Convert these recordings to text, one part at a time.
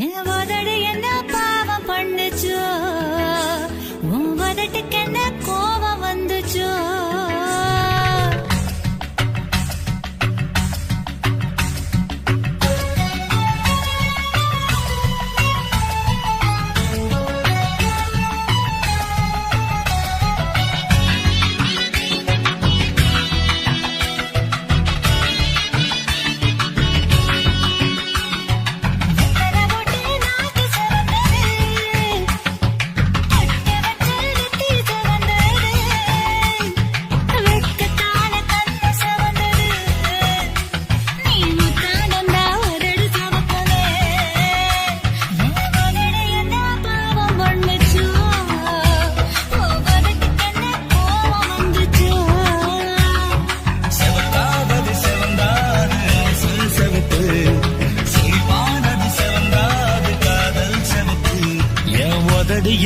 என் உதடு என்ன பாவம் பண்ணுச்சோ, உன் உதட்டுக்கு என்ன கோபம் வந்துச்சோ.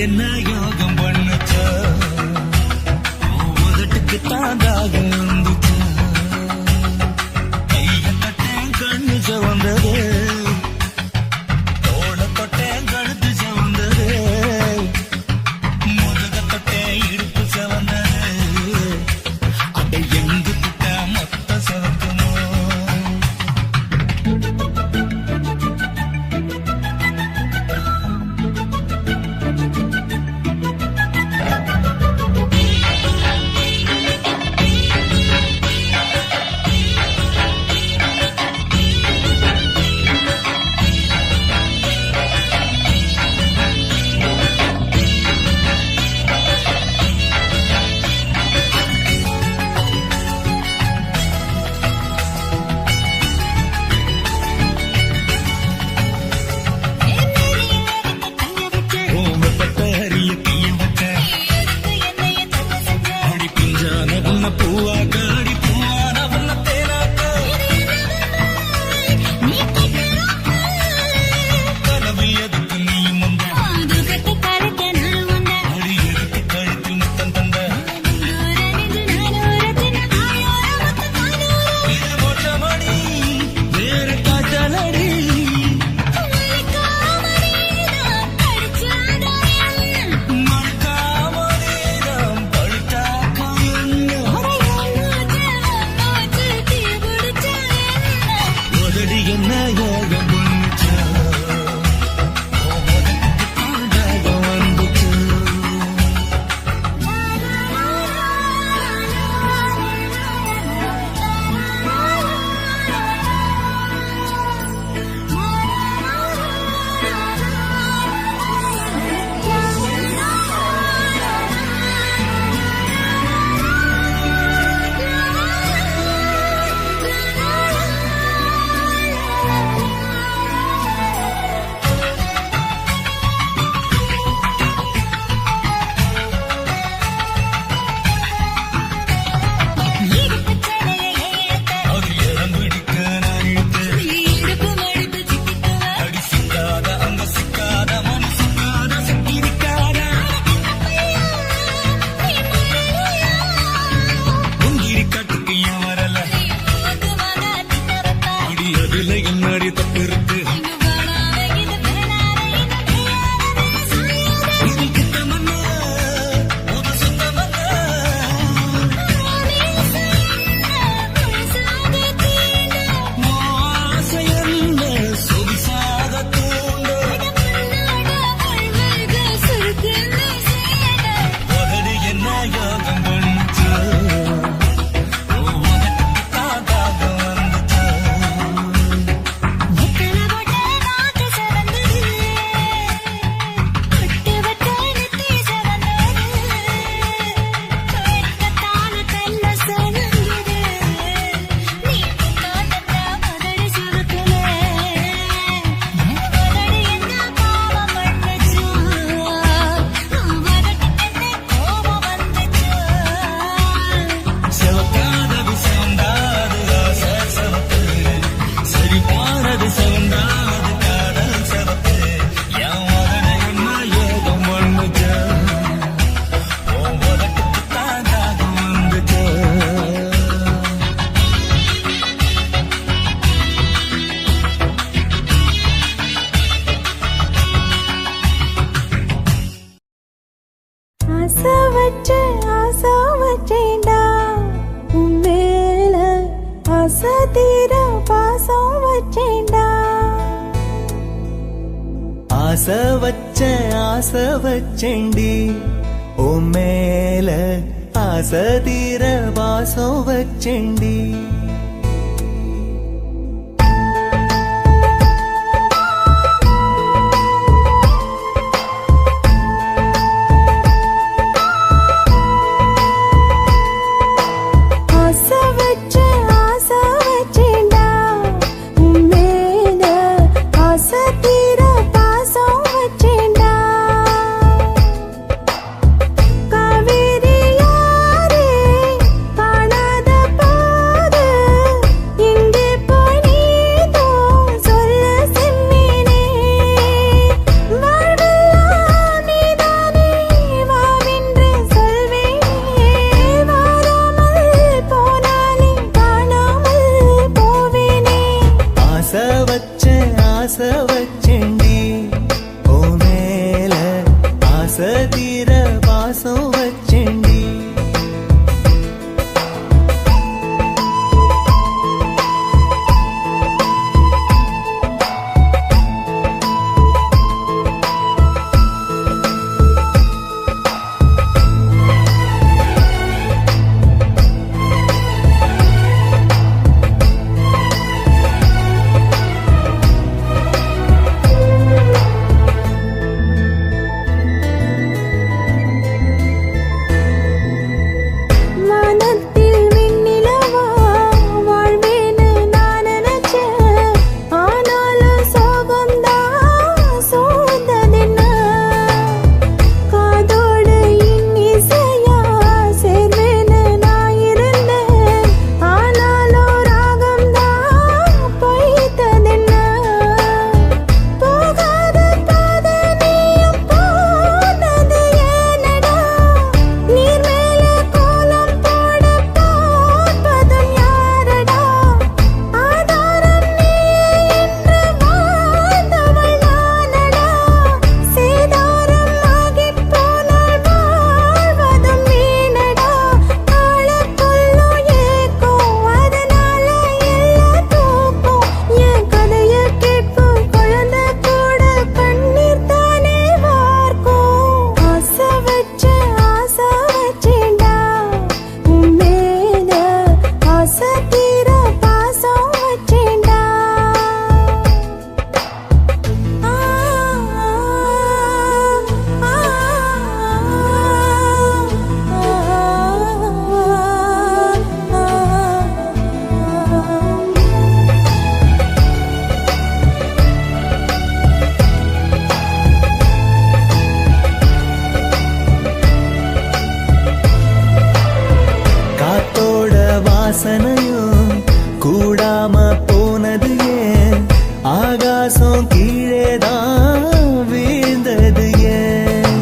என்ன யோகம் பண்ணுச்சா, உதட்டுக்கு தாண்டாக வந்துச்சா. கைய தொட்டேன் கண்ணு சவந்தது, தோள தொட்டேன் கழுத்து சவந்தது, முதுக தொட்டேன் இடுப்பு சவந்தது. அதை எங்கு கிட்ட மொத்த சவக்குமோ. ஆசை வச்சேண்டி ஓ மேல ஆசை தீர வாசம் வச்சேண்டி ஆசை வச்சேண்டி ஓ மேல ஆசை தீர வாசம் வச்சேண்டி வாசனையும் கூடாம போனது ஏன் ஆகாசம் கீழேதான் வீழ்ந்தது ஏன்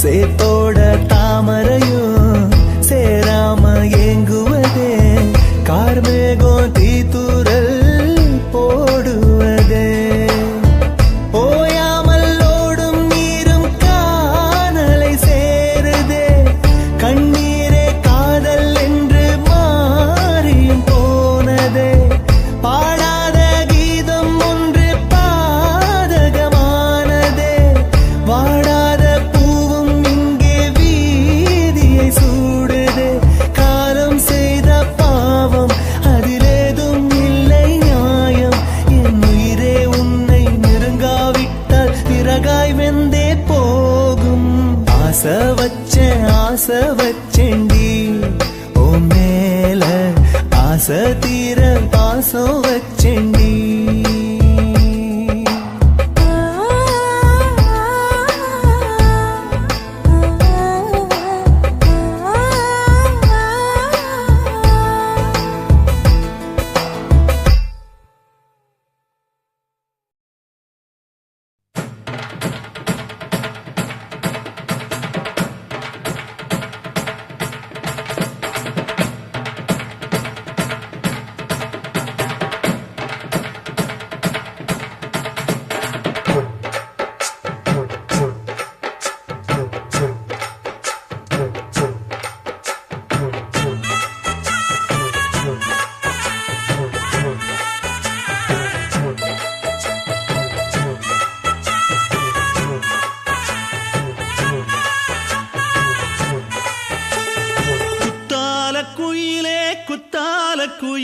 சேத்தோட தாமரையும் சேராம ஏங்குவதே கார்மேகம் தீத்துரல் போடுவதே ஓயாமல் ஓடும் நீரும் காணலை சேருதே கண்ணீரே காதல் என்று மாறியும் போனதே பாடாத கீதம் ஒன்று பாதகமானதே வாடாத பூவும் இங்கே வீதியை சூடுதே காலம் செய்த பாவம் அதிலேதும் இல்லை நியாயம் என் உயிரே உன்னை நெருங்காவிட்டால் பிறகாய் வெந்தே போகும் ஆசை வச்சேண்டி ஓ மேல ஆசை தீர பாசம் வச்சேண்டி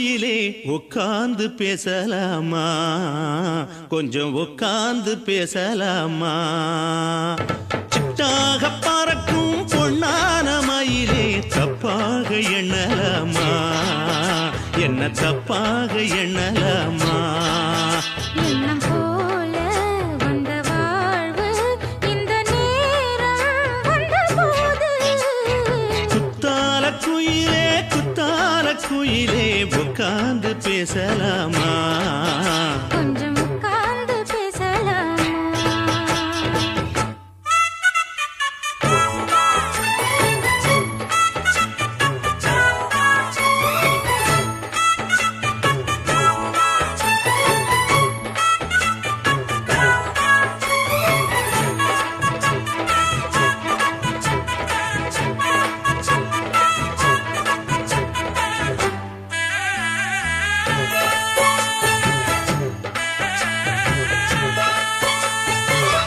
குயிலே உட்கார்ந்து பேசலாமா, கொஞ்சம் உட்கார்ந்து பேசலாமா. சிட்டாக பறக்கும் பொன்னான மயிலே தப்பாக எண்ணலாமா, என்ன தப்பாக எண்ணலாமா. எண்ணம் போல வந்த வாழ்வு இந்த நேரம் வந்தபோது குத்தால குயிலே குத்தால குயிலே உட்கார்ந்து பேசலாமா, கொஞ்சம் உட்கார்ந்து பேசலாமா.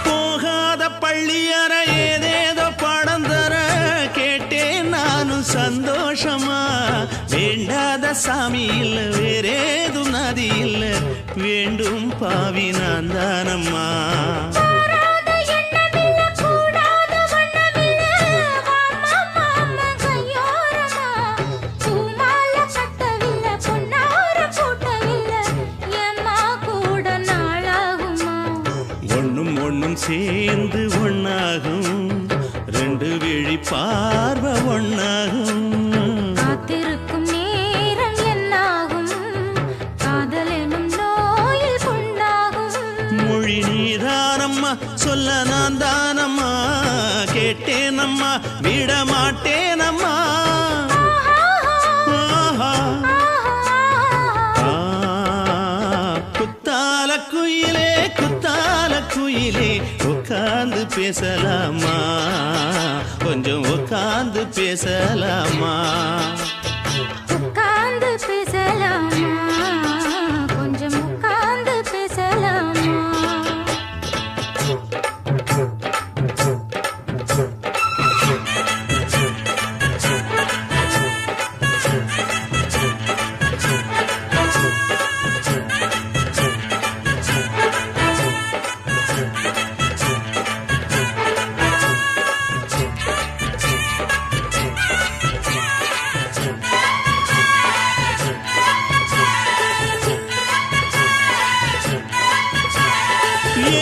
போகாத பள்ளியற ஏதேதோ பாடம் தர கேட்டேன் நானும் சந்தோஷமா. வேண்டாத சாமி இல்ல வேறேதும் நதி இல்ல, வேண்டும் பாவி நான் தானம்மா. கூடாத எண்ணமில்ல கூடாத வண்ணமில்ல மாமா மாமா கையோரமா. பூமால கட்டவில்லை பொன்னார போட்டவில்லை எம்மா கூட நாளாகுமா. ஒண்ணும் ஒண்ணும் சேர்ந்து ஒண்ணாகும், ரெண்டு விழி பார்வை ஒண்ணாகும். காத்திருக்கும் நேரம் என்னாகும், காதல் எனும் நோயில் புண்ணாகும். மொழி நீதானம்மா சொல்ல நான் தானம்மா, கேட்டேனம்மா விட மாட்டேனம்மா. ஆஹா. ஆ, குத்தால குயிலே குத்தால குயிலே உட்கார்ந்து பேசலாமா, கொஞ்சம் உட்கார்ந்து பேசலாமா. உட்கார்ந்து பேசலாமா, கொஞ்சம் உட்கார்ந்து பேசலாமா.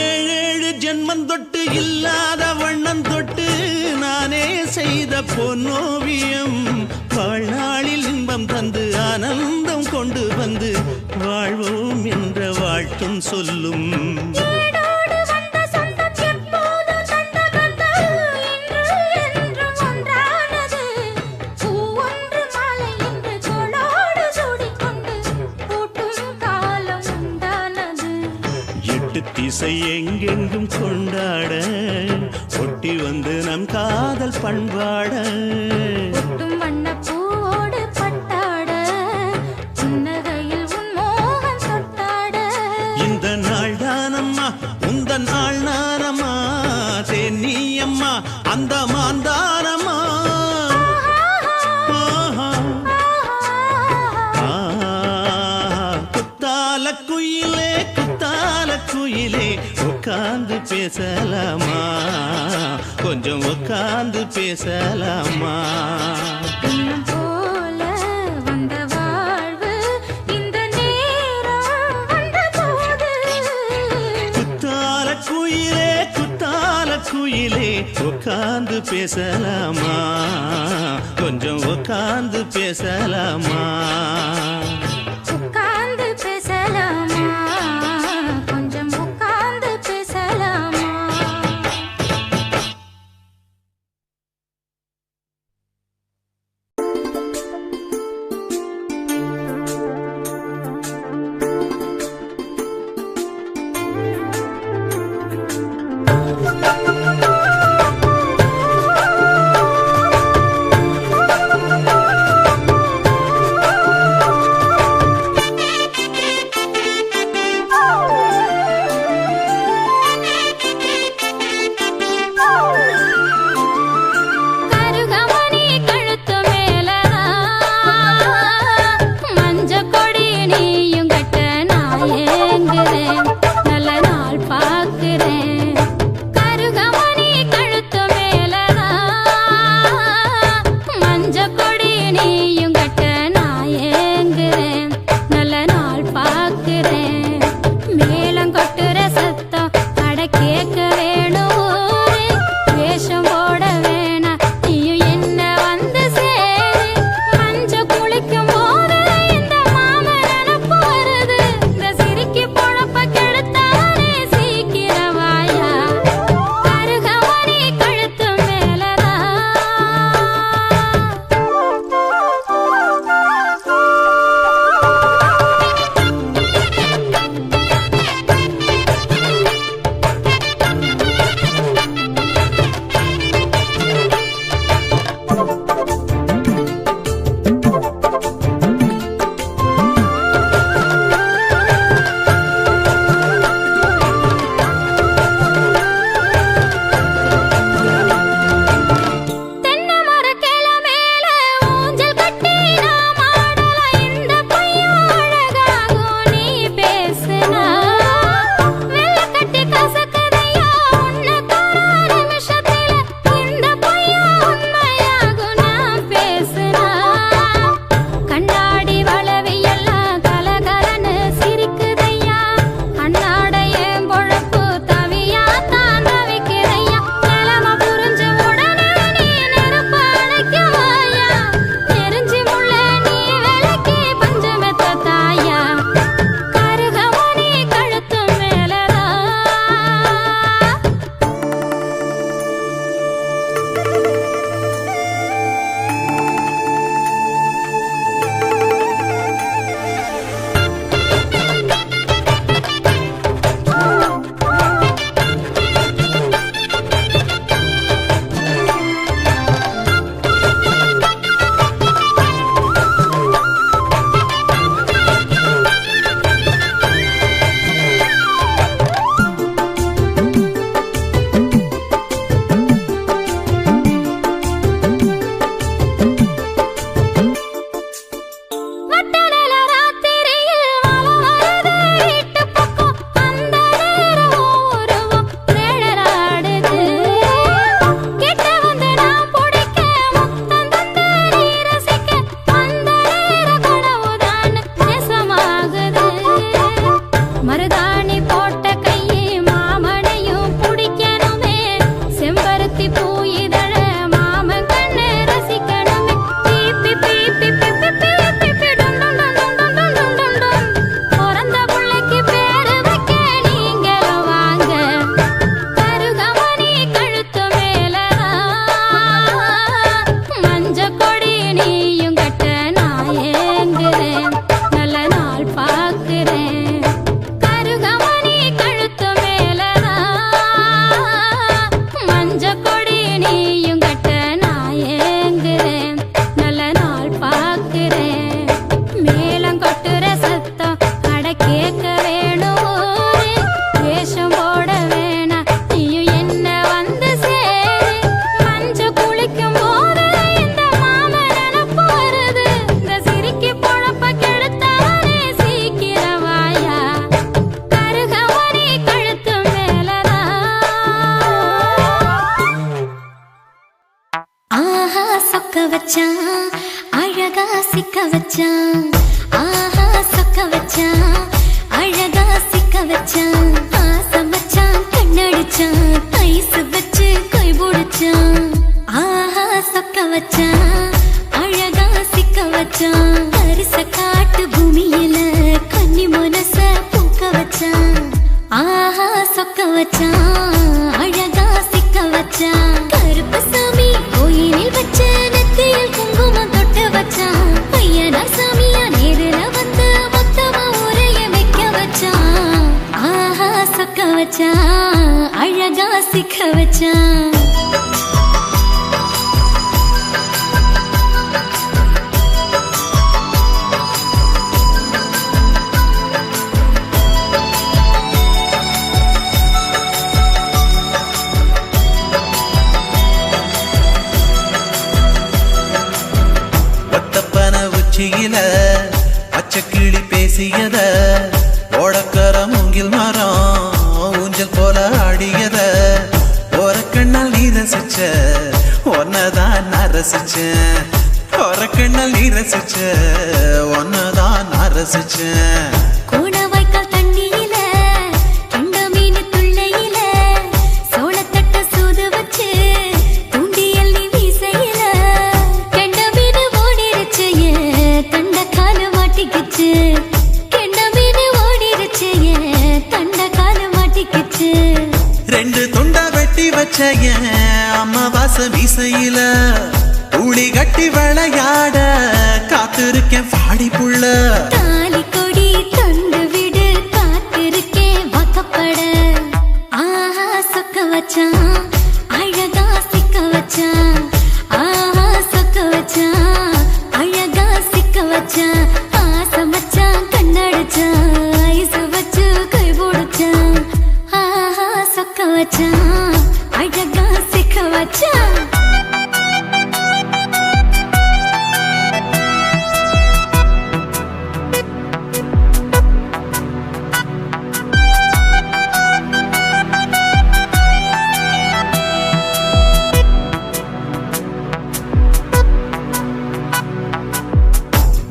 ஏழேழு ஜென்மம் தொட்டு இல்லாத வண்ணம் தொட்டு நானே செய்த பொன்னோவியம், வாழ்நாளில் இன்பம் தந்து ஆனந்தம் கொண்டு வந்து வாழ்வோம் என்ற வாழ்த்தும் சொல்லும். ஏடோடு வந்த சொந்தம் எப்போதும் தந்த பந்தம் இன்று என்றும் ஒன்றானது. பூ ஒன்று மாலை என்று தோளோடு சூடிக்கொண்டு பூட்டும் காலம் உண்டானது. எட்டு திசை எங்கெங்கும் கொண்டாட ஒட்டி வந்து நம் காதல் பண்பாட. ஒட்டும் வண்ணப் பூவோடு பட்டாட புன்னகையில் உன் மோகம் தொட்டாட. இந்த நாள் தானம்மா உந்த நாள் நானம்மா, தென்னியம்மா அந்த மாந்தானம்மா. ஆஹா. ஆ, குத்தால குயிலே குத்தால குயிலே உட்கார்ந்து பேசலாமா, கொஞ்சம் உட்கார்ந்து பேசலாமா. எண்ணம் போல வந்த வாழ்வு இந்த நேரம் வந்தபோது குத்தால குயிலே குத்தால குயிலே உட்கார்ந்து பேசலாமா, கொஞ்சம் உட்கார்ந்து பேசலாமா. உட்கார்ந்து பேசலாமா, கொஞ்சம் உட்கார்ந்து பேசலாமா. பார்க்கிறேன் கருகமணி கழுத்து மேலதான் மஞ்ச கொடி நீயும் கட்ட நான் ஏங்குறேன் நல்ல நாள் பார்க்கிறேன் மேளம் கொட்டுற சத்தம் அட கேட்க வேணும் ஊரே. வேஷம் போட வேணாம் நீயும் என்ன வந்து சேரு மஞ்ச குளிக்கும் போது இந்த மாம நினப்பு வருது இந்த சிரிக்கி பொழப்ப கெடுத்தானே சீக்கிரவாயா கருகமணி கழுத்து தென்னை மரக்கிளை மேல ஊஞ்சல் கட்டி நாம் ஆடலாம் இந்த பையன் அழகாகும் நீ பேசுனா வெள்ளக்கட்டி கசக்குதையா உன்னை தொட நிமிஷத்துல இந்த பையன் உண்மையாகும் நான் பேசுனா கண்ணாடி வளவி எல்லாம் கலகலன்னு சிரிக்குதையா அண்ணாட என் பொழப்பு தவியா தான் தவிக்குதையா நிலம புரிஞ்சு உடனே நீ நெருப்பு அணைக்குவாயா நெருஞ்சி முள்ள நீ விளக்கி பஞ்சமெத்த தாயா கருகமணி கழுத்து மேலதான் வட்டநல ராத்திரியில் வலம் வருது வீட்டு பக்கம் அந்த நேரம் உருவம் நிழலாடுது கிட்ட வந்து நான் பிடிக்க முத்தம் தந்து நீ ரசிக்க அந்த நேரம் கனவுதான் நெசமாகுது மருதாணி போட்ட கையை மாமனையும் பிடிக்கணுமே செம்பருத்தி பூ இதழ மாமன் கண்ணு ரசிக்கணுமே பீப்பி பீப்பி பீப்பி பீப்பி பீ டும் டும் டும் டும் டும் டும் டும் டும் பிறந்த புள்ளைக்கு பேரு வைக்க நீங்களும் வாங்க கருகமணி கழுத்து மேலதான் மஞ்ச கொடி நீயும் கட்ட நான் ஏங்குறேன் நல்ல நாள் பார்க்கிறேன் கருகமணி கழுத்து மேலதான் மஞ்ச கொடி நீயும் கட்ட நான் ஏங்குறேன் நல்ல நாள் பார்க்கிறேன் மேளம் கொட்டுற சத்தம் அட கேட்க வேணும் ஊரே. வேஷம் போட வேணாம் நீயும் என்ன வந்து சேரு மஞ்ச குளிக்கும் போது இந்த மாம நினப்பு வருது இந்த சிரிக்கி பொழப்ப கெடுத்தானே சீக்கிரவாயா கருகமணி கழுத்து மேலதான் ஆஹா சொக்க வச்சான் அழகா சிக்க வச்சான் ஆஹா சொக்க வச்சான் அழகா சிக்க வச்சான் ஆசம் வச்சான் கண்ணடிச்சான் ஐஸ் வச்சு கை பிடிச்சான் ஆஹா சொக்க வச்சான் அழகா சிக்க வச்சான் அரிச காட்டு பூமியில கன்னி மனச பூக்க வச்சான் ஆஹா சொக்க வச்சான் அழகா சிக்க வச்சான் கருப்பு சாமி கோயிலில் வச்ச நெத்தியில் குங்குமம் தொட்டு வச்சான் பையனா சாமியா நேரில வந்து மொத்தமா உரைய வைக்க வச்சான் ஆஹா சொக்க வச்சான் அழகா சிக்க வச்சான் உச்சியில பச்சைக்கிளி பேசியத ஓடக்கர மூங்கில் மரம் ஊஞ்சல் போல ஆடியத ஒரு கண்ணால் நீ ரசிச்ச ஒன்னதான் நான் ரசிச்சேன் ஒரு கண்ணால் நீ ரசிச்ச ஒன்னதான் நான் ரசிச்சேன் கூடவாய்க்கால் தண்ணியில கெண்ட மீன் துள்ளையில சோளத்தட்ட சூது வச்சு தூண்டி அள்ளி வீசையில கெண்ட மீன் ஓடிருச்சு தண்ட கால மாட்டிக்கிச்சு கெண்ட மீன் ஓடிருச்சு தண்ட கால மாட்டிக்கிச்சு ரெண்டு துண்டா வெட்டி வச்ச அம்மாவாச மீசையில ஊழி கட்டி விளையாட காத்திருக்கேன் பாடி புள்ள தாலி கொடி தந்து விடு காத்திருக்கேன் வாக்கப்பட ஆஹா சொக்க வச்சான் அழகா சிக்க வச்சான் ஆஹா சொக்க வச்சான் அழகா சிக்க வச்சான் ஆசை மச்சான் கண்ணடிச்சான் ஐசு வச்சு கை போடுச்சான் ஆஹா சொக்க வச்சான் அழகா சிக்க வச்சான்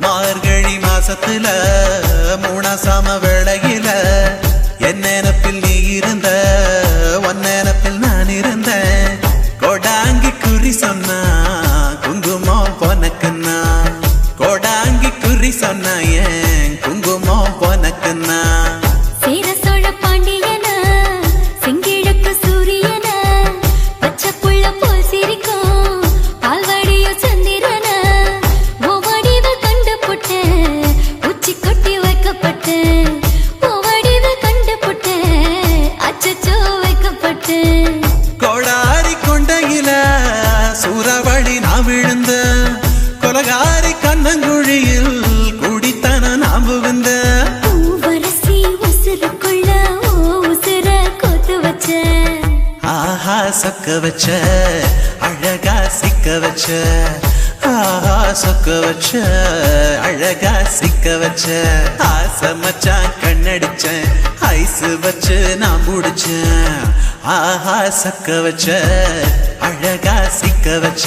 மார்கழி மாசத்துல மூணாசாம வேளையில என் நினப்பில் நீ இருந்த உன் நினப்பில் நான் இருந்தேன் கோடாங்கி குறி சொன்னா குங்குமம் பொனக்குன்னா கோடாங்கி குறி சொன்னா ஏன் குங்குமம் பொனக்குன்னா சேர சோழ பாண்டியன செங்கிழக்கு சூரியன பச்சை புள்ள போல் சிரிக்கும் பால்வடியோ சந்திரன ஓவடிவ கண்டு புட்ட உச்சி கொட்டி வைக்கப்பட்டு ஓவடிவ கண்டு புட்ட அச்சச்சோ வைக்கப்பட்டு கோடாரி கொண்டையில சூறாவளி நான் விழுந்த கொலகாரி கண்ணங்குழியில் குடித்தன நான் புகுந்த பூவரசி உசுருக்குள்ள ஓ உசுர கோத்து வச்ச ஆஹா சொக்க வச்ச அழகா சிக்க வச்ச ஆஹா சொக்க வச்ச அழகா சிக்க வச்ச ஆசை மச்சான் கண்ணடிச்சேன் ஐசு வச்சு நான் முடிச்சேன் ஆஹா சொக்க வச்ச அழகா சிக்க வச்ச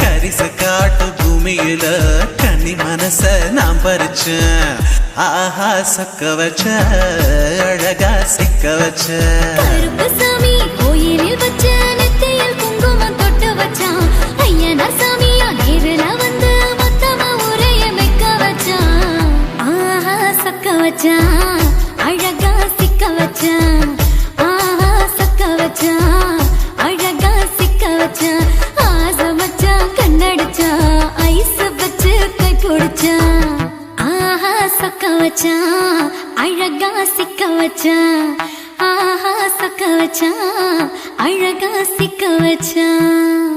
கரிச காட்டு பூமியில கன்னி மனச நான் பறிச்சேன் ஆஹா சொக்க வச்ச அழகா சிக்க வச்ச கருப்பு சாமி கோயிலில் வச்ச நெத்தியில் குங்குமம் தொட்டு வச்சான் ஐயனார் சாமியா நேரில் வந்து மொத்தமா உரைய வைக்க வச்சான் ஆஹா சொக்க வச்சான் அழகா சிக்க வச்சான் ஆஹா சொக்க வச்சான் அழகா சிக்க வச்சான் ஆசை மச்சான் கண்ணடிச்சான் ஐஸ் வச்சு கை பிடிச்சான் ஆஹா சொக்க வச்சான் அழகா சிக்க வச்சான் ஆஹா சொக்க வச்சான் அழகா சிக்க வச்சான்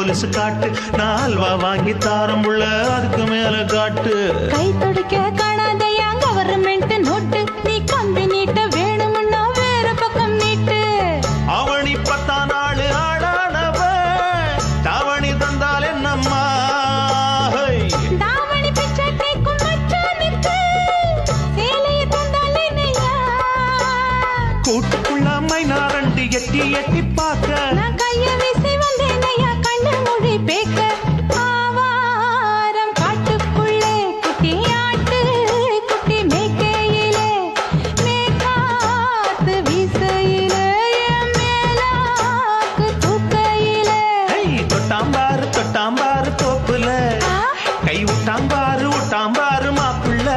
கொலுசு காட்டு நான் அல்வா வாங்கி தாரம் உள்ள அதுக்கு மேல காட்டு கை துடிக்க காணாதையா கவர்மெண்ட் நோட்டு நீ கம்பி நீட்ட வேணும்னா வேற பக்கம் நீட்டு அவனி 10 நாள் ஆடானவ தாவணி தந்தால் என்னம்மா தாவணி பிச்சை கேக்கும் மச்சானுக்கு சேலையை தந்தால் என்னையா கூட்டுக்குள்ள மைனாரண்டி எட்டி எட்டி பார்க்க நான் கைய வீசி வந்தேனையா கண்ணு மொழி பேக்க ஆவாரம் காட்டுக்குள்ளே குட்டி ஆட்டு குட்டி மேய்க்கையிலே மேற்காத்து வீசையிலே என் மேலாக்கு தூக்கையிலே தொட்டாம்பாரு தோப்புல கை விட்டாம்பாரு மாப்புள்ள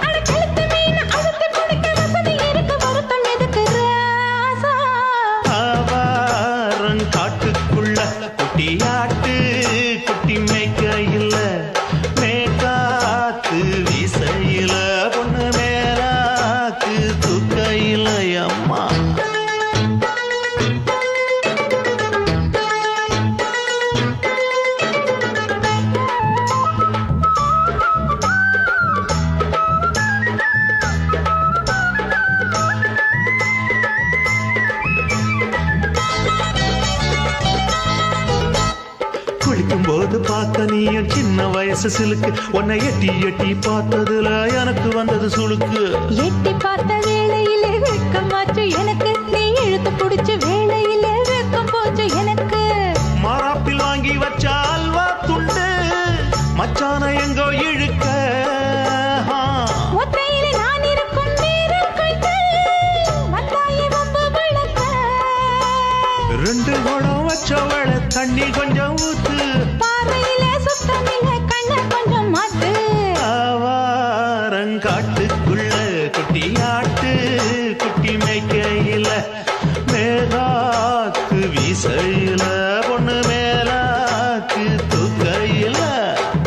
அட கழுத்து மீன் அழுத்து குடிக்க வசதி இருக்கு வருத்தம் எதுக்கு ராசா ஆவாரம் காட்டுக்குள்ள குட்டியாட்டு குட்டி மேய்க்கையில மேற்காத்து வீசையில பொண்ணு மேலாக்கு தூக்கையில அம்மா குளிக்கும் போது பார்க்க நீயும் சின்ன வயசு சிலுக்கு உன்னை எட்டி எட்டி பார்த்ததுல எனக்கு வந்தது சுளுக்கு எட்டி பார்த்த வேளையிலே வெட்கமாச்சு எனக்கு நீ இழுத்து புடிச்சு வேளையிலே வெட்கம் போச்சு எனக்கு மாறாப்பில் வாங்கி வச்ச அல்வா துண்டு மச்சான எங்கோ இழுக்க ஒத்தையிலே நான் இருக்கும் நேரம் கண்டு வந்தாயே வம்பு விளக்க 2 குடம் வச்சவள தண்ணி கொஞ்சம் ஊத்து பார்வையிலே சுத்தமில்லை கண்ண கொஞ்சம் மாத்து ஆவாரங்காட்டுக்குள்ள குட்டியாட்டு குட்டி மேய்க்கையில மேலாக்கு வீசையில பொண்ணு மேலாக்கு தூக்கையில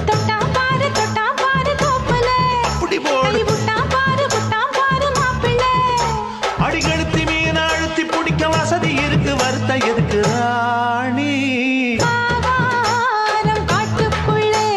தொட்டாம் பாரு தோப்புல அப்படி போடு கை விட்டாம் பாரு மாப்பிள்ளை அடிக்கழுத்தி மீன் அழுத்தி பிடிக்க வசதி இருக்கு வருத்த எதுக்கு ராணி ஆவாரம் காட்டுக்குள்ளே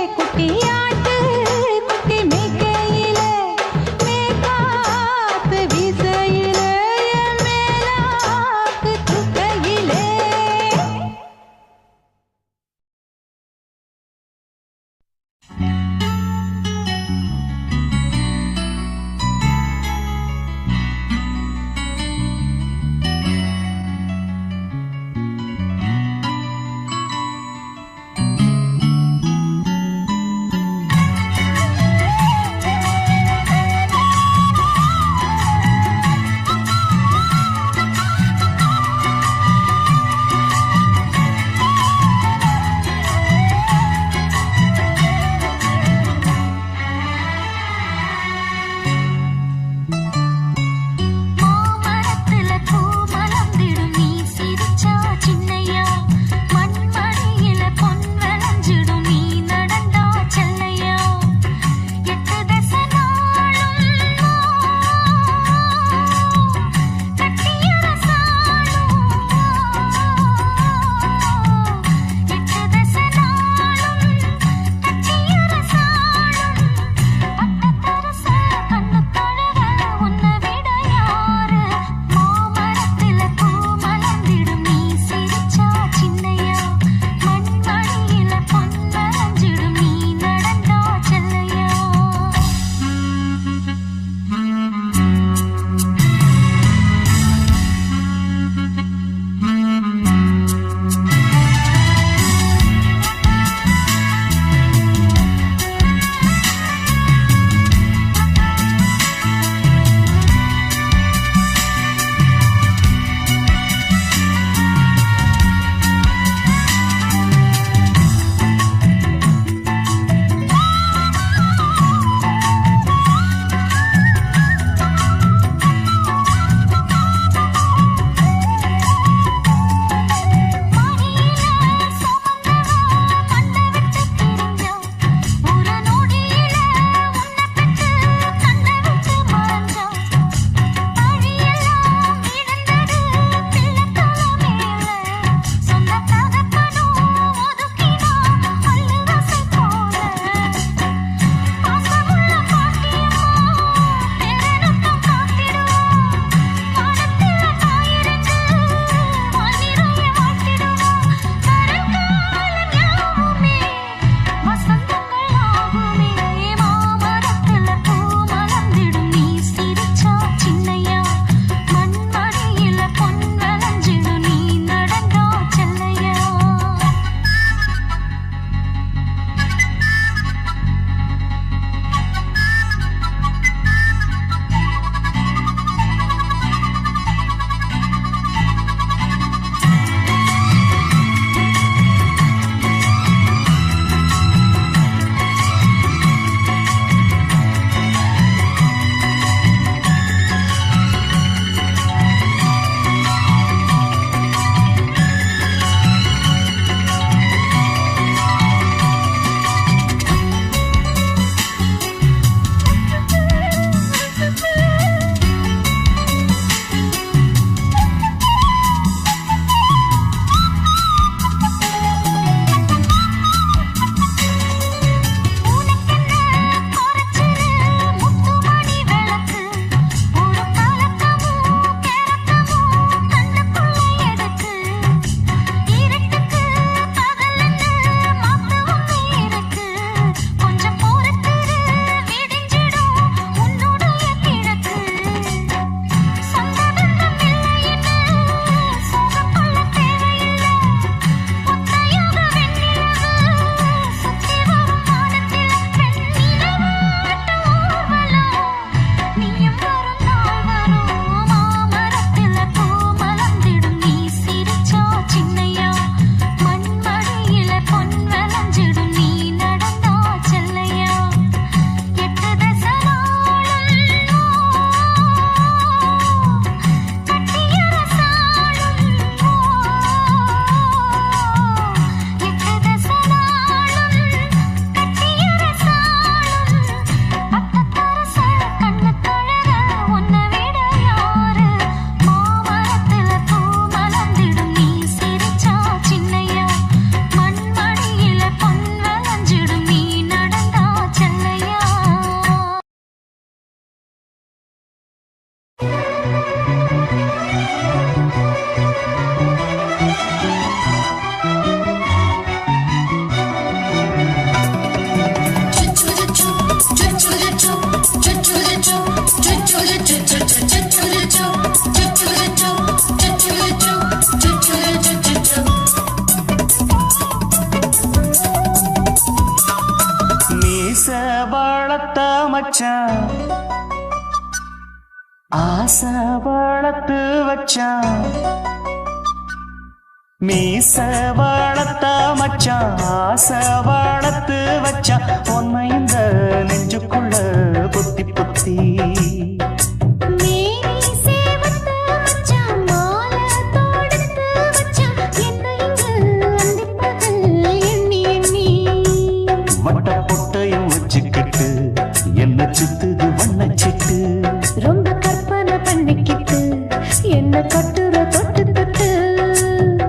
வளர்த்த மச்சான் ஆசை வளர்த்து வச்சான் மீச வளர்த்த மச்சான் ஆசை வளர்த்து வச்சான் உன்னை இந்த நெஞ்சுக்குள்ள பொத்தி பொத்தி வட்ட பொட்டையும் வச்சுக்கிட்டு என்ன சுத்துது வண்ணச்சிட்டு ரொம்ப கற்பனை பண்ணிக்கிட்டு என்ன கட்டுற தொட்டு தொட்டு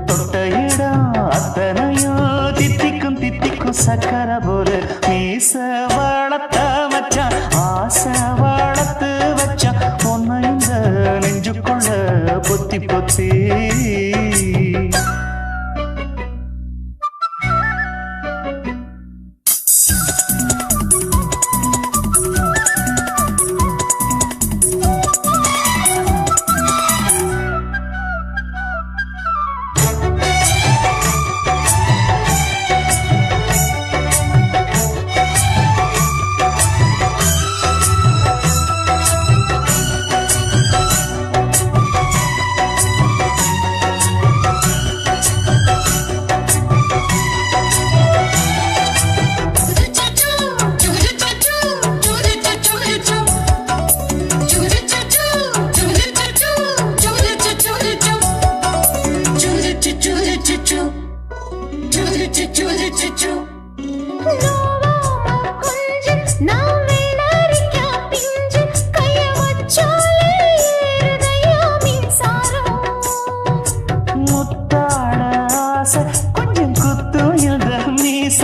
தொட்ட இடம் அத்தனையும் தித்திக்கும் தித்திக்கும் சக்கர போல மீச வளர்த்த மச்சான் ஆசை வளர்த்து வச்சான் உன்னை இந்த நெஞ்சுக்குள்ள பொத்தி பொத்தி கொஞ்சம் குத்தும் இந்த மீச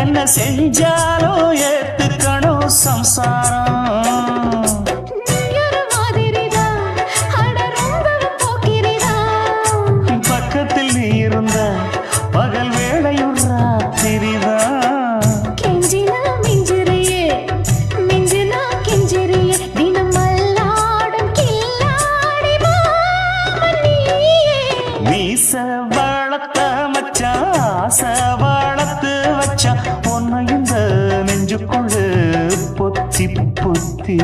என்ன செஞ்சாலும் ஏத்துக்கணும் சம்சாரம் பக்கத்தில் நீ இருந்த பகல் வேளையும் ராத்திரிதான் மீச வளர்த்த மச்சான் ஆசை வளர்த்து வச்சான் உன்னை இந்த நெஞ்சுக்குள்ள பொத்தி பொத்தி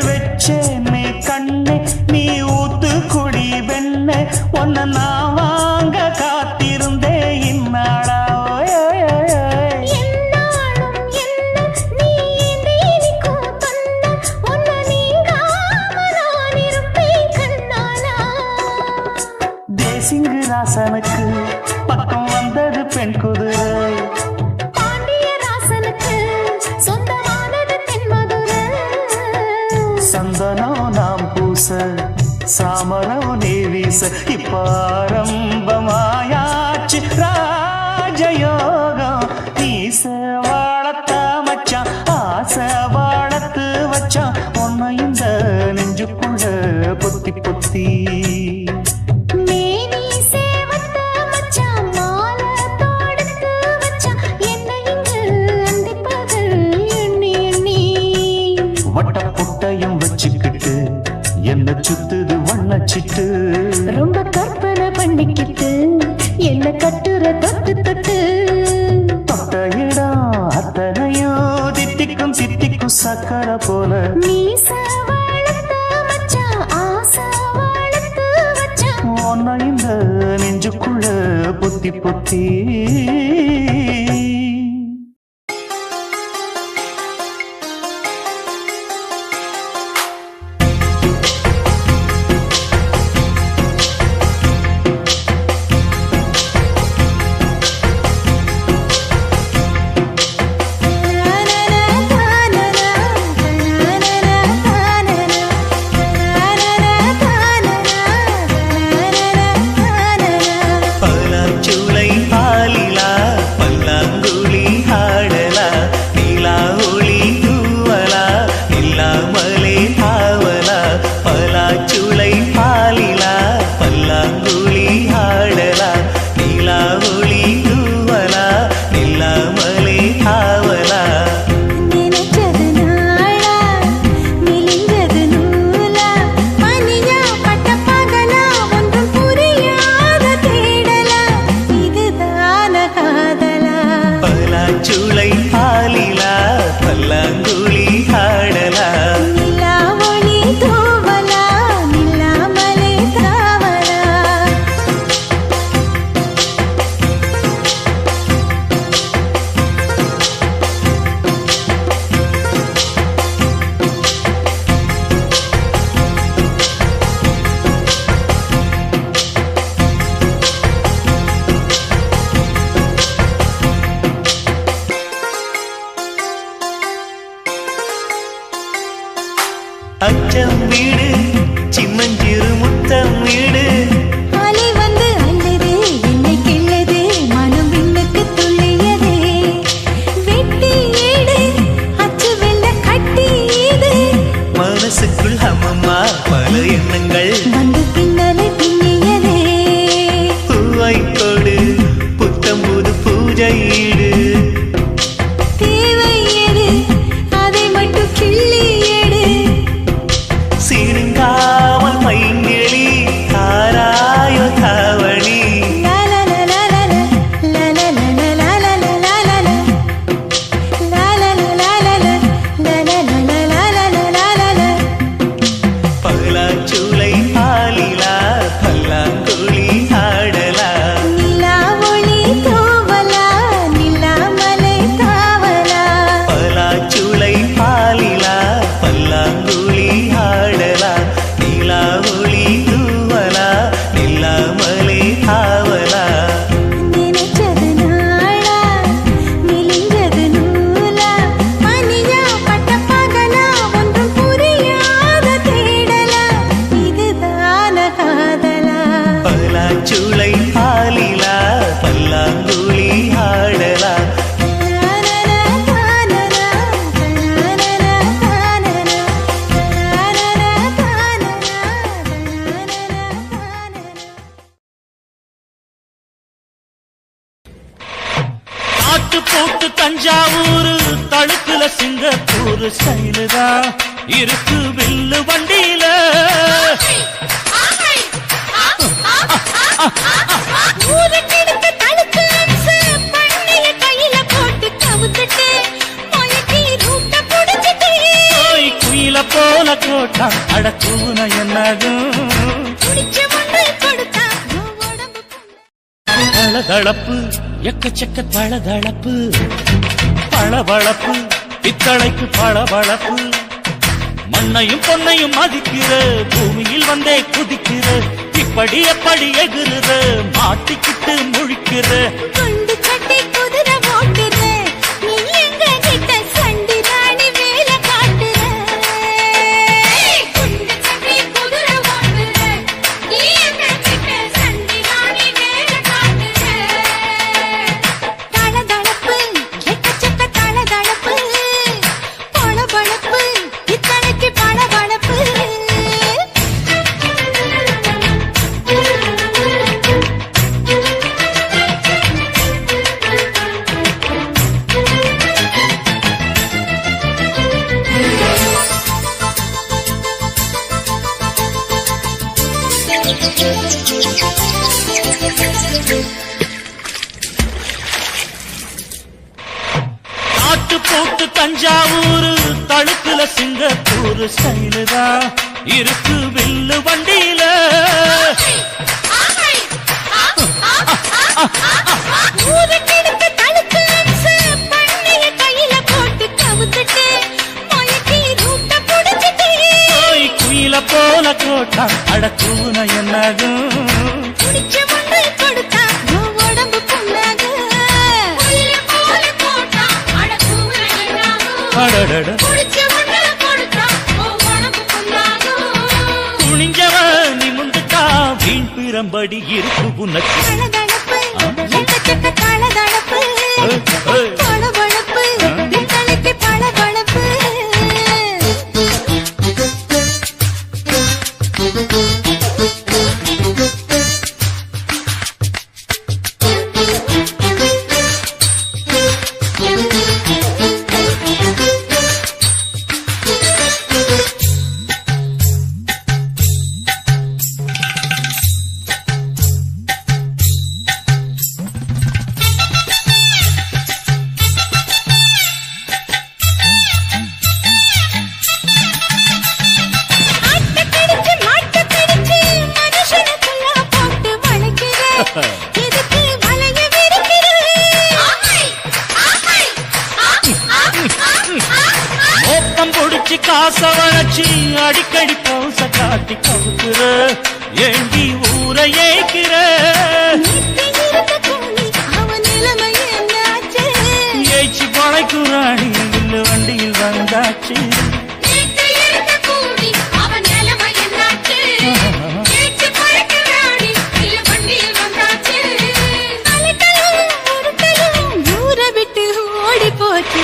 வச்சேனே கண்ணே நீ ஊத்து குடி வெண்ணே உன்னை நான் வாங்க காத்திருந்தே இந்நாளா தேசிங்கு ராசனுக்கு பக்கம் வந்தது பெண் குதிரை சந்தனம் நாம் பூச சாமரம் நீ வீச இப்ப ஆரம்பமாயாச்சு ராஜயோகம் நீச வளர்த்த மச்சான் ஆசை வளர்த்து வச்சான் உன்னை இந்த நெஞ்சுக்குள்ள பொத்தி பொத்தி வட்ட புட்டையும் வச்சுக்கிட்டு என்ன சுத்துது வண்ணச்சிட்டு ரொம்ப கற்பனை பண்ணிக்கிட்டு என்ன கட்டுற தொட்டு தொட்டு தொட்ட இடம் அத்தனையும் தித்திக்கும் தித்திக்கும் சக்கர போல மீச வளர்த்த மச்சான் ஆசை வளர்த்து வச்சான் உன்னை இந்த நெஞ்சுக்குள்ள பொத்தி பொத்தி na na na na ஆட்டு போட்டு தஞ்சாவூர் தழுக்குல சிங்கப்பூர் ஸ்டைலுதா இருக்கு வில்லு வண்டியில குயில போல கோட்டா அடக்கூன என்னதும் தளதளப்பு எக்கச்சக்க தளதளப்பு பளபளப்பு பித்தளைக்கு பளபளப்பு மண்ணையும் பொன்னையும் மதிக்கிற பூமியில் வந்தே குதிக்கிற இப்படி எப்படி எகுற மாட்டிக்கிட்டு முழிக்கிற ஆட்டு போட்டு தஞ்சாவூர் தழுக்குல சிங்கப்பூர் ஸ்டைலுதா இருக்கு வில்லு வண்டியில குயில போல கோட்டா அடக்கூன என்னதும் துணிஞ்சவ நிமிந்துட்டா வீண் பிரம்படி இருக்கு உனக்கு மோப்பம் பொடிச்சு காச வளச்சி அடிக்கடி பௌச காட்டி கவுக்குற ஏண்டி ஊரை ஏய்க்கிற ஏய்ச்சி பழைக்குறாடி இல்ல வண்டியில் வந்தாச்சு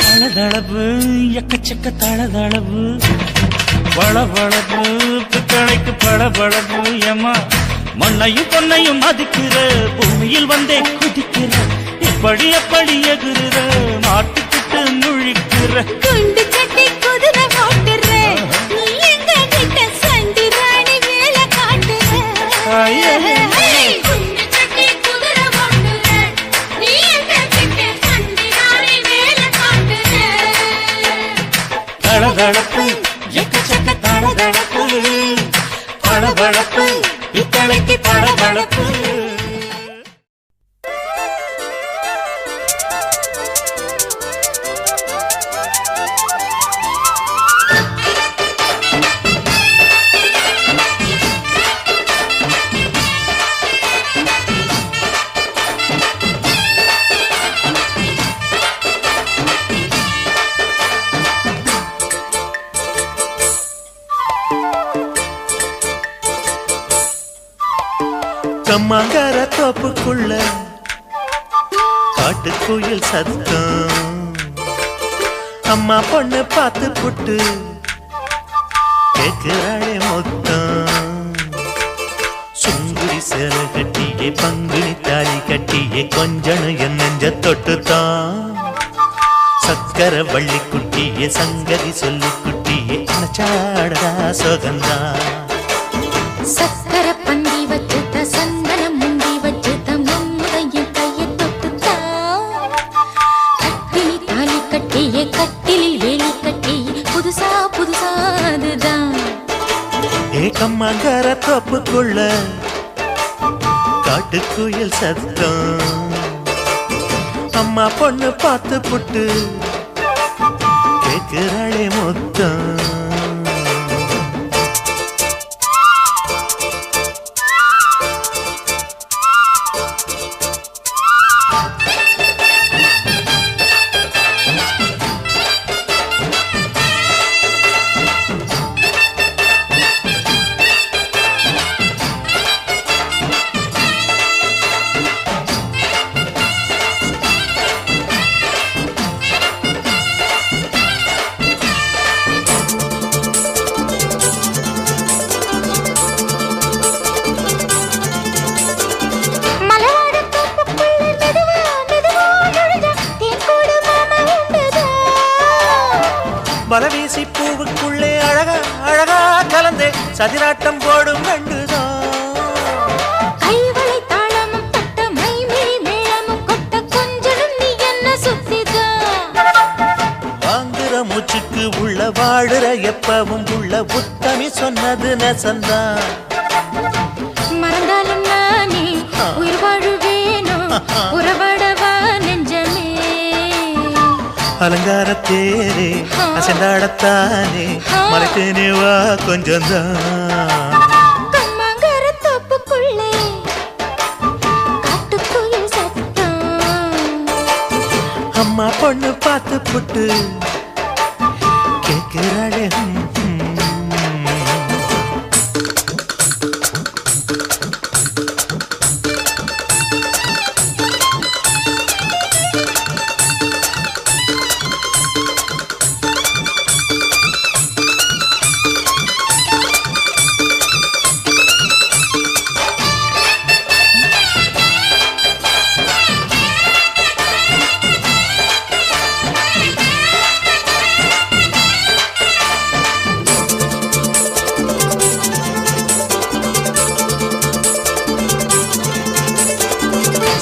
தளதளவு எக்கச்சக்க தளதளவு பளபளப்பு பித்தளைக்கு பளபளப்பு ஏமா மண்ணையும் பொன்னையும் மதிக்கிற பூமியில் வந்தே குதிக்கிற இப்படி எப்படி எகுற மாட்டிக்கிட்டு முழிக்கிற குண்டு சட்டி குதிரை ஓட்டுற நீ எங்க கிட்ட சண்டி ராணி வேலை காட்டுற குண்டு சட்டி குதிரை ஓட்டுற நீ எங்க கிட்ட சண்டி ராணி வேலை காட்டுற தளதளப்பு எக்கச்சக்க தளதளப்பு பளபளப்பு பித்தளைக்கு பளபளப்பு கம்மாங்கார தோப்புக்குள்ள காட்டுக்குயில் சத்தம் அம்மா பொண்ணு பார்த்து புட்டு கேட்கிறாளே மொத்தம் சுங்குடி சேலை கட்டியே பங்குனி தாலி கட்டியே கொஞ்சணும் என் நெஞ்ச தொட்டுத்தான். சக்கர வள்ளி குட்டியே சங்கதி சொல்லு குட்டியே அனச்சாடதா சோகந்தான். சக்கர பந்தி வச்சுட்ட சந்தனம் முந்தி வச்சுட்ட மம்முதையும் கையை தொட்டுத்தான். கட்டிலி தாலி கட்டியே கட்டிலில் வேலி கட்டியே புதுசா புதுசா அதுதான். ஏகம்மாங்கர தோப்புக்குள்ள காட்டுக்குயில் சத்தம். அம்மா பொண்ணு பார்த்து புட்டு கேக்குறாளே மொத்தம். பலவீசி பூவுக்குள்ளே அழகா அழகா கலந்தே சதிராட்டம் போடும் கண்டுதான். கைவளை தாளமும் தட்ட மைமேல் மேளமும் கொட்ட கொஞ்சனும் நீ என்ன சுத்திதான். வாங்குற மூச்சுக்கு உள்ள வாடுற எப்பவும் உள்ள உத்தமி சொன்னது நெசந்தான். மறந்தாலும் நானே உயிர் வாழுவேனோ உறவடவா நெஞ்சமே. அலங்கார தேரே அசைந்தாடத்தானே மறைத்தேனே வா கொஞ்சந்தான். கம்மாங்கர தோப்புக்குள்ளே காட்டுக்குயில் சத்தம். அம்மா பொண்ணு பார்த்து புட்டு கேட்கிறாளே.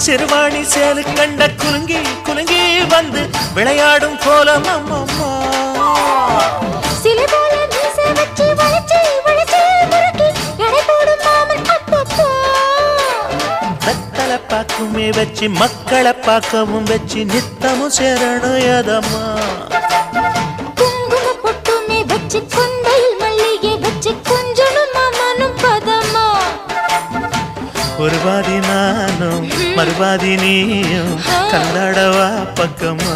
சிறுவாணி சேலு கண்ட குலுங்கி குலுங்கி வந்து விளையாடும் கோலம் அம்மம்மா. சிலை போல மீசை வச்சு வளைச்சு வளைச்சு முறுக்கி எடை போடும் மாமன் அப்பப்பா. மக்களை பார்க்குமே வச்சு மக்களை பார்க்கவும் வச்சு நித்தமும் சேரணும் யதம்மா. குங்கும பொட்டுமே வச்சு கொண்டையில் மல்லிகை வச்சு கொஞ்சனும் மாமனும் பதமா. ஒரு பாதி நானும் மறுபாதி நீயும் கண்டாடவா பக்கமா.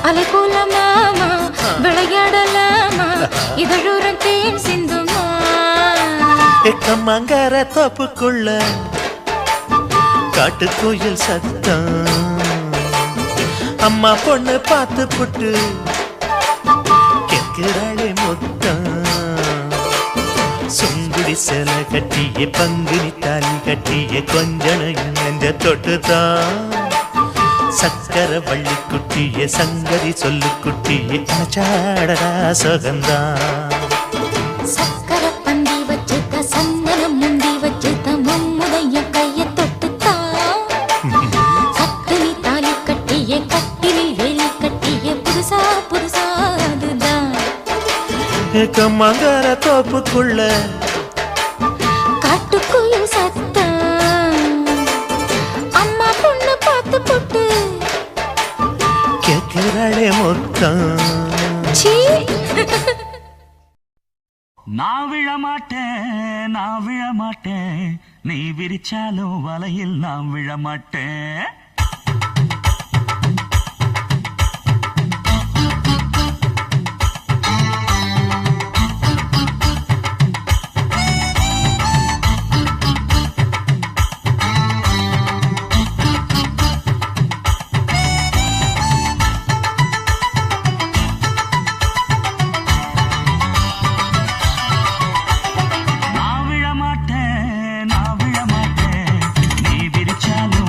அலை போல மாமா விளையாடலாமா இதழூரம் தேன் சிந்துமா. எக்கம்மாங்கர தோப்புக்குள்ள காட்டுக்குயில் சத்தம். அம்மா பொண்ணு பார்த்து புட்டு கேட்கிறாளே மொத்தம். சுங்குடி சேல கட்டிய பங்குனி தாலி கட்டிய கொஞ்சனையும் நெஞ்ச தொட்டுதான். சக்கர வள்ளி குட்டிய சங்கதி சொல்லு குட்டிய அனச்சாடதா சோகந்தான். சக்கர பந்தி வச்சுட்ட சந்தனம் முந்தி வச்சுட்ட மம்முதைய கையை தொட்டுத்தான். கட்டிலி தாலி கட்டிய கட்டிலில் வேலி கட்டிய புதுசா புதுசா அதுதான். ஏக்கம்மாங்கர தோப்புக்குள்ள காட்டுக்குயில் சத்தம். அம்மா பொண்ணு பார்த்து போட்டு கேட்கிறாளே மொத்தம். சீ. நான் விழமாட்டேன் நான் விழமாட்டேன் நீ விரிச்சாலும் வலையில் நான் விழமாட்டேன். நான் விழமாட்டேன் நீ விரிச்சாலும்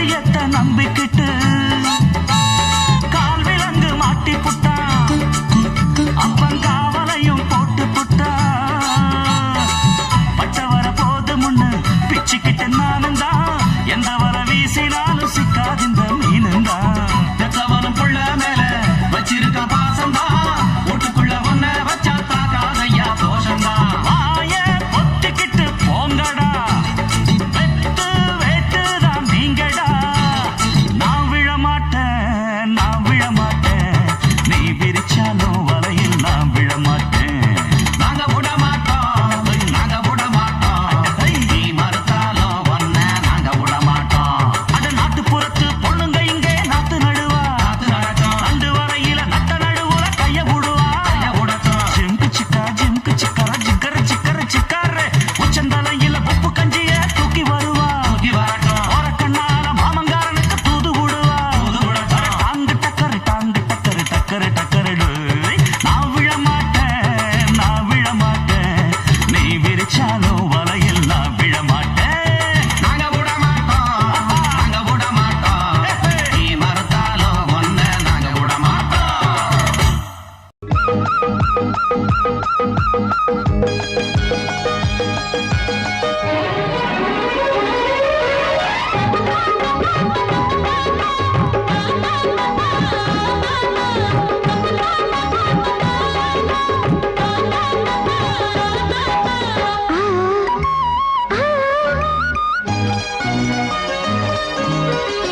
சத்தியத்தை நம்பிக்கிட்டு கால் விலங்கு மாட்டி புட்டான் அப்பன் காவலையும் போட்டு புட்டான் பட்ட வர போது முன்னு பிச்சுக்கிட்டு நானும் தான் எந்த வர வீசினாலும் சிக்காது இந்த மீனும் தான் பெத்தவனும் புள்ள மேல வச்சிருக்க பாசம் தான் வீட்டுக்குள்ள ஒன்ன வச்சா தாக்காதையா தோஷம் தான் வாய பொத்திக்கிட்டு போங்கடா வெட்டு வேட்டு தான் நீங்கடா நான் விழ மாட்டேன் நீ விரிச்சாலும் வலையில் நான் விழ மாட்டேன் நாங்க விட மாட்டோம் நீ மறுத்தாலும் ஒன்ன நாங்க விட மாட்டோம் அட நாட்டுப்புறத்து பொண்ணுங்க இங்கே நாத்து நடுவா அண்டு வரையில நட்ட நடுவுல கைய விடுவா ஜிம்கு சிக்கா ஜிம்கு சிக்கர சிக்கர சிக்காரு உச்சந்தலையில உப்பு கஞ்சிய தூக்கி வருவா ஓர கண்ணால மாமங்காரனுக்கு தூது விடுவா டாங்கு டக்கரு டக்கரு நான் விழ மாட்டேன் நீ விரிச்சாலும் வலையில் நான் விழ மாட்டேன் நாங்க விட மாட்டோம் நீ மறுத்தாலும் ஒன்ன நாங்க விட மாட்டோம்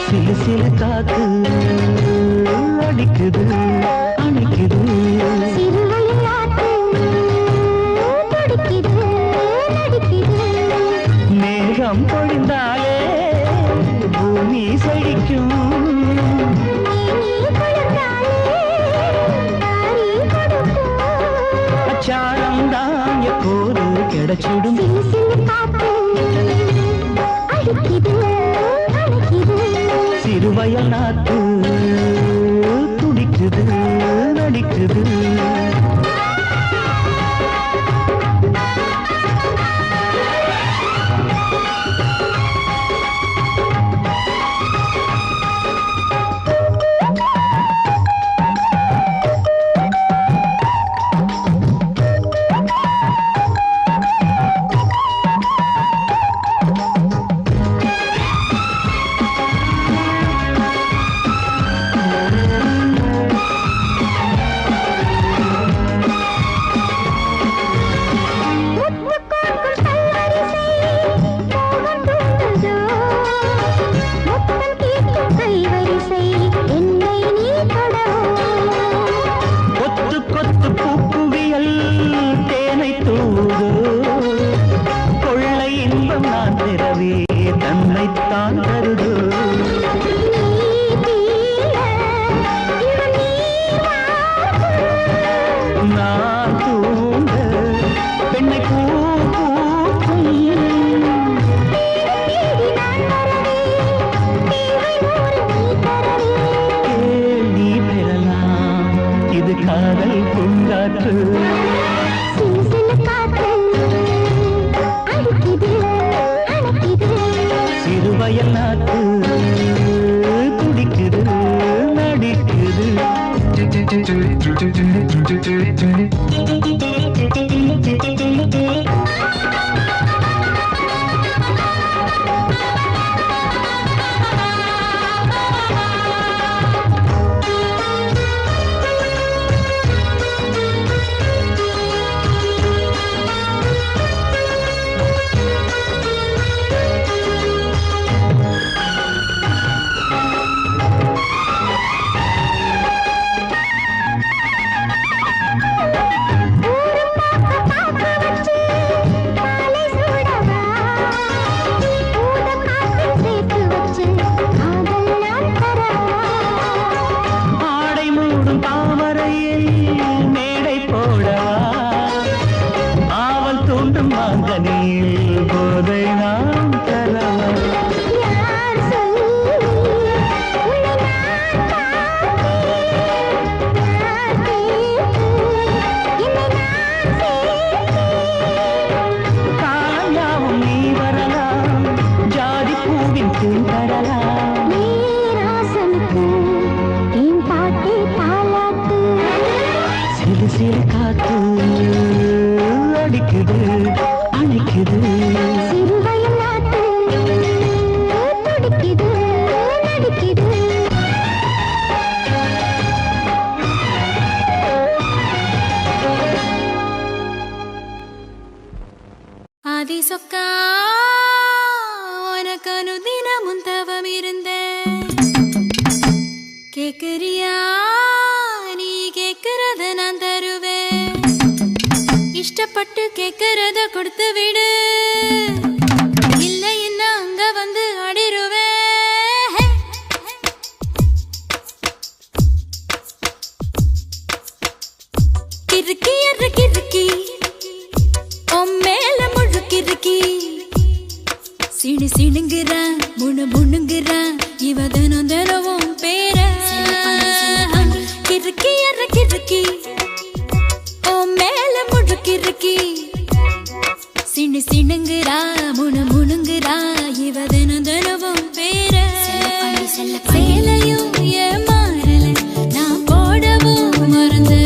சிலு சிலு காத்து அடிக்குது அணைக்குது மேகம் பொழிந்தாலே பூமி செழிக்கும் அச்சாரம் தான் எப்போது கிடைச்சிடும் சிறுவயல் நாத்து துடிக்குது நடிக்குது கொத்து கொத்து பூக்குவியல் தேனை தூது கொள்ளை இன்பம் நான் பிறவே தன்னைத்தான் தருது நான் தூண்ட பெண்ணை பூ பூக்கும் கேள்வி பெறலாம் இது காதல் பூங்காற்று சிறுவயல் நாட்டு துடிக்குது நடிக்குது கேக்குறியா நீ கேக்குறத நான் தருவேன் இஷ்டப்பட்டு கேக்குறத கொடுத்து விடு இல்லை என்ன அங்க வந்து அடிருவேன் கிறுக்கி எற கிறுக்கி மேல முழுக்கிறுக்கி சிடு சிடுங்குறான் முணு முணுங்குறான் இவ தினம் தினமும் பேர கிறுக்கி எற கிறுக்கி மேல முழுக்கிறுக்கி சிடு சிடுங்குறா முணு முணுங்குறா இவ தினம் தினமும் பேர சேலையும் ஏமாறல நான் போடவும் மறந்து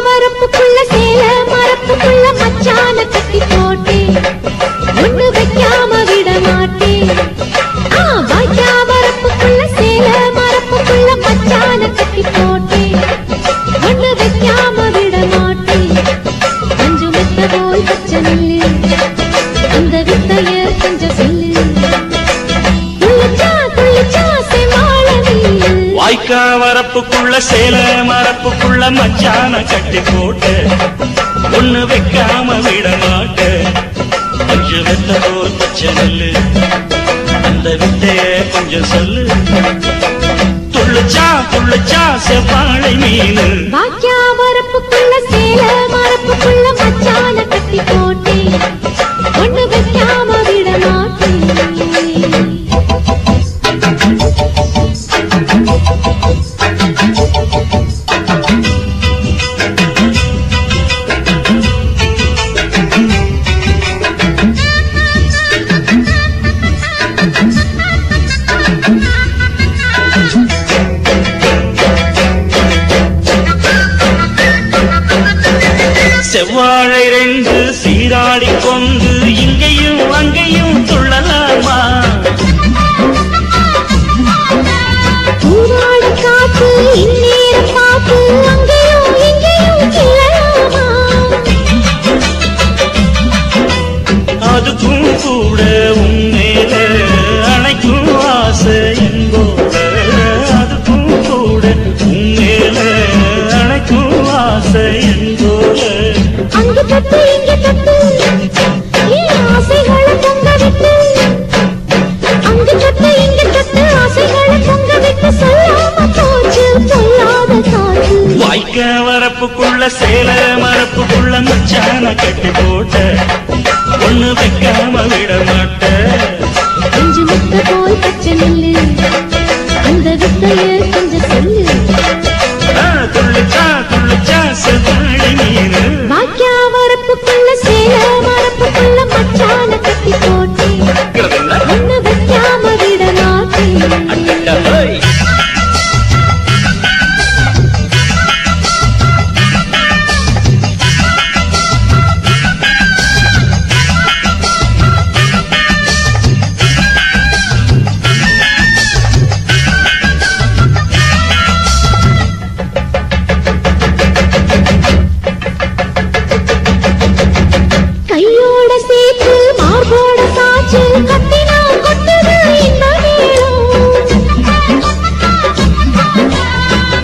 வரப்புக்குள்ள சேல மரப்புக்குள்ள மச்சான கட்டி போட்டேன் ஒண்ணு வைக்காம விட மாட்டேன் வாய்க்கா வரப்புக்குள்ள சேல மரப்புக்குள்ள மச்சான கட்டி போட்டேன் ஒண்ணு வைக்காம விட மாட்டேன் அஞ்சு மெத்த போல் பச்சை நெல்லு அந்த வித்தைய கொஞ்சம் சொல்லு துள்ளிச்சா துள்ளிச்சா செமாள நீ வாய்க்கா வரப்புக்குள்ள சேல மரப்புக்குள்ள மச்சான கட்டி போட்டு ஒண்ணு வைக்காம விட மாட்ட அஞ்சு வெத்த போல் பச்சை நெல்லு அந்த வித்தைய கொஞ்சம் சொல்லு துள்ளுச்சா துள்ளுச்சா செவ்வாழை மீனு வாக்கியா வரப்புக்குள்ள சேல மரப்புக்குள்ள மச்சான கட்டி போட்டேன் ஒண்ணு வைக்காம விட மாட்டேன் செவ்வாழை ரெண்டு சீராடி கொண்டு இங்கேயும் அங்கேயும் துள்ளலாமா பூவாட காத்து இந்நேர பாத்து அங்கேயும் இங்கேயும் கிளலாமா அதுக்கும் கூட உன்மேல அணைக்கும் ஆசை என்போட அதுக்கும் கூட உன்மேல அணைக்கும் ஆசை என்போட அங்க தொட்டு இங்க தொட்டு என் ஆசைகளை பொங்க விட்டு அங்க தொட்டு இங்க தொட்டு ஆசைகளை பொங்க விட்டு சொல்லாம போச்சு சொல்லாத காத்து வாய்க்க வரப்புக்குள்ள சேல மரப்புக்குள்ள மச்சான கட்டி போட்ட ஒண்ணு வைக்காம விட மாட்ட அஞ்சு முட்டை போல் பச்சை நெல்லு அந்த வித்தைய கொஞ்சம் சொல்லு துள்ளுச்சா துள்ளுச்சா செவ்வாழை மீனு வாக்கியா வரப்புக்குள்ள சேல மரப்புக்குள்ள மச்சான கட்டி போட்டேன் ஒண்ணு வைக்காம விட மாட்டேன் கையோட சேர்த்து மார்போட சாச்சு கத்தினா கொட்டுது இந்த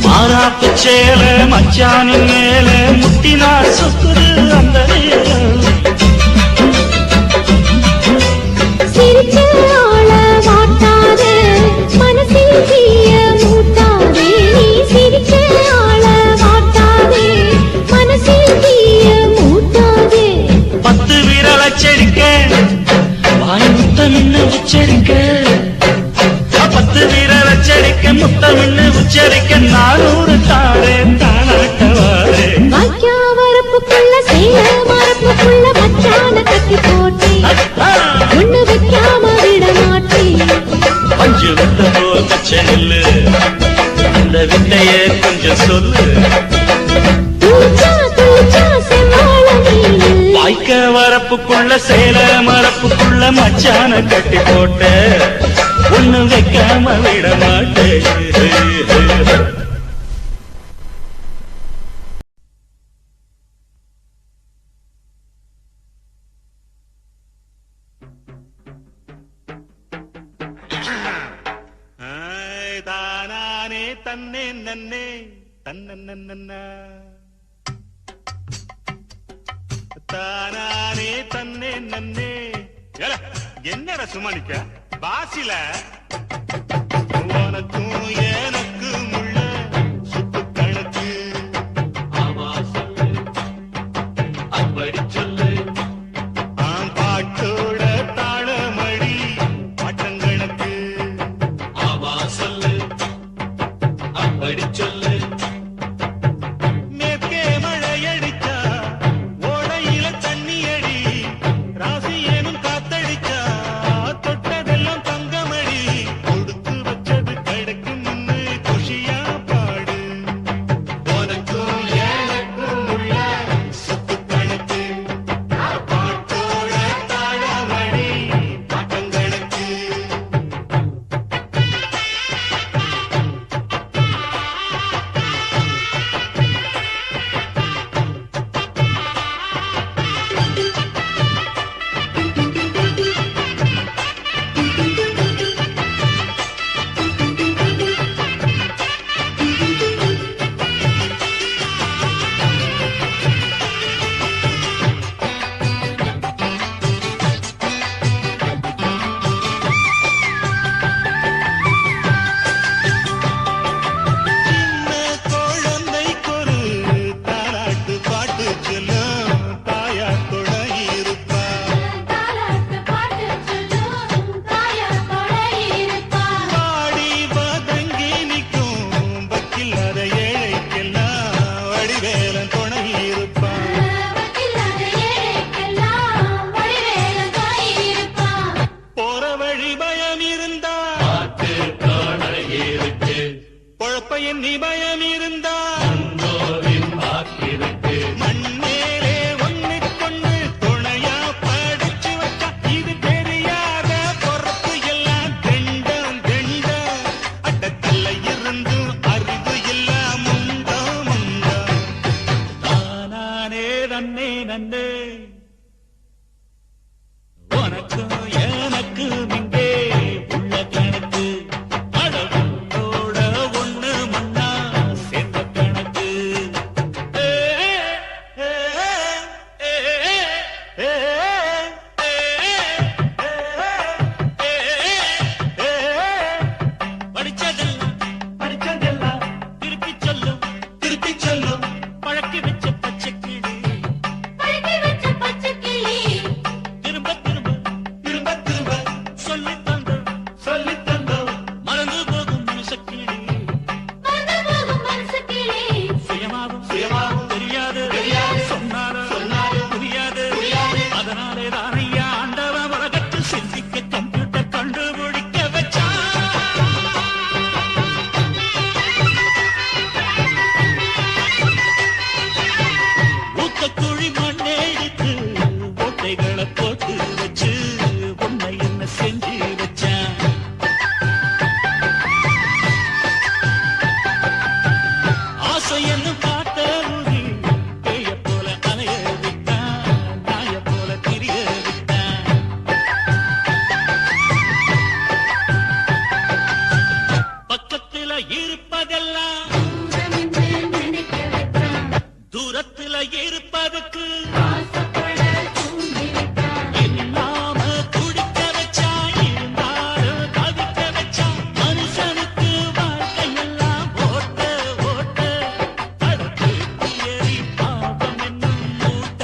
மாறாப்பு சேல மச்சானின் மேல முட்டினா சுக்குது அந்த நேரம் சிரிச்சு ஆள மாட்டாதே மனசில் தீய மூட்டாதே நீ சிரிச்சு ஆள மாட்டாதே மனசில் தீய மூட்டாதே 10 விரல் அச்சடிக்க வாய் முத்தமின்னு உச்சரிக்க 10 விரல் அச்சடிக்க முத்தமின்னு உச்சரிக்க 400 தாரே தானாட்டவாரே வாக்கியா வரப்புக்குள்ள சேல மரப்புக்குள்ள மச்சான கட்டி போட்டேன் ஒண்ணு வைக்காம விட மாட்டேன் அஞ்சு வித்த போல் பச்சை நெல்லு அந்த வித்தைய கொஞ்சம் சொல்லு துளிச்சா துளிச்சா செம்மாள நீனு வாய்க்க வரப்புக்குள்ள சேல மரப்புக்குள்ள மச்சான கட்டி போட்ட ஒண்ணு வைக்காம விட மாட்டேன் தானானே தன்னே நன்னே தன்னன்னா தானானே தன்னே நன்னே என்னடா சுமானிக்க பாசில உனக்கும் எனக்கும் உள்ள சுட்டு கணக்கு அப்படி சொல்லு பாட்டோட தாளமடி பாட்டங்கணக்கு சொல்லு அப்படி சொல்லு மேற்கே மழையடிச்சா ஓடையில தண்ணி அடி ராசி ஏனும் காத்தடிச்சா தொட்டதெல்லாம் தங்கமடி கொடுத்து வச்சது கிடைக்கும் பயம் இருந்தா மண்ணேலே ஒண்ணுக்கொண்ணு துணையா படைச்சு வச்சா இது தெரியாத பொறுப்பு எல்லாம் தெண்டம் தெண்டம் அடக்கல்ல இருந்து அறிவு எல்லாம் முண்டா முண்டா நானே நன்னே நன்னே உனக்கு எனக்கு இங்கே உள்ள கணக்கு அடவுண்டோட ஒண்ணு மண்ணா சேர்ந்த கணக்கு படிச்சதெல்லாம் திருப்பி சொல்லும் பழக்கி வச்ச பச்சை கிளி திரும்ப திரும்ப சொல்லி தந்தோம் மறந்து போகும் மனுஷக்கிளி சுயமாவும் தெரியாது சொன்னாலும் புரியாது அதனாலே தானையா ஆண்டவன் உலகத்தில் சிந்திக்க கம்ப்யூட்டர் கண்டுபிடிக்க வச்சான் ஊக்கக்குழி மண்ணை எடுத்து ஓட்டைகளை போட்டு வச்சு உன்னை என்ன செஞ்சு வச்சான் ஆசை என்ன பார்த்த ஊதி பேய போல அலைய விட்டான் நாய போல திரிய விட்டான் பக்கத்துல இருப்பதெல்லாம் தூரத்துல இருப்பதுக்கு இல்லாம துடிக்க வச்சா இருந்தாலும் தவிக்க வச்சா மனுஷனுக்கு வாழ்க்கையெல்லாம் ஓட்ட தடுத்து ஏறி பாவம் என்னும் மூட்ட